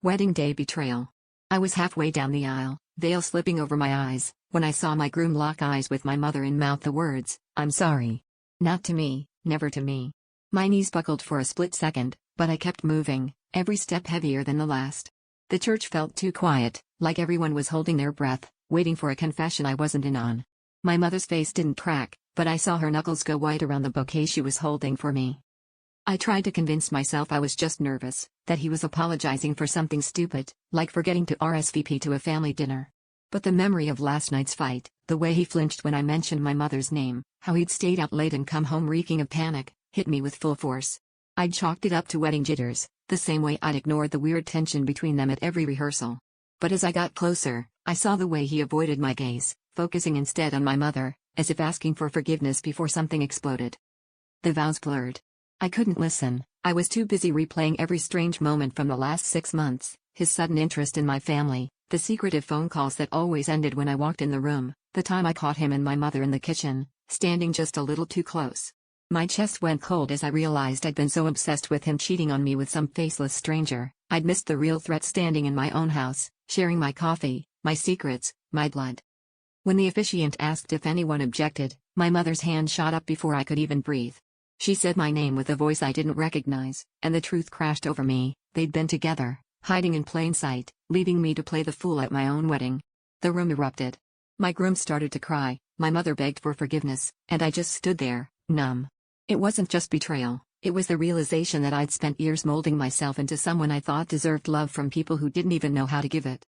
Wedding day betrayal. I was halfway down the aisle, veil slipping over my eyes, when I saw my groom lock eyes with my mother and mouth the words, "I'm sorry." Not to me, never to me. My knees buckled for a split second, but I kept moving, every step heavier than the last. The church felt too quiet, like everyone was holding their breath, waiting for a confession I wasn't in on. My mother's face didn't crack, but I saw her knuckles go white around the bouquet she was holding for me. I tried to convince myself I was just nervous, that he was apologizing for something stupid, like forgetting to RSVP to a family dinner. But the memory of last night's fight, the way he flinched when I mentioned my mother's name, how he'd stayed out late and come home reeking of panic, hit me with full force. I'd chalked it up to wedding jitters, the same way I'd ignored the weird tension between them at every rehearsal. But as I got closer, I saw the way he avoided my gaze, focusing instead on my mother, as if asking for forgiveness before something exploded. The vows blurred. I couldn't listen, I was too busy replaying every strange moment from the last 6 months, his sudden interest in my family, the secretive phone calls that always ended when I walked in the room, the time I caught him and my mother in the kitchen, standing just a little too close. My chest went cold as I realized I'd been so obsessed with him cheating on me with some faceless stranger, I'd missed the real threat standing in my own house, sharing my coffee, my secrets, my blood. When the officiant asked if anyone objected, my mother's hand shot up before I could even breathe. She said my name with a voice I didn't recognize, and the truth crashed over me. They'd been together, hiding in plain sight, leaving me to play the fool at my own wedding. The room erupted. My groom started to cry, my mother begged for forgiveness, and I just stood there, numb. It wasn't just betrayal, it was the realization that I'd spent years molding myself into someone I thought deserved love from people who didn't even know how to give it.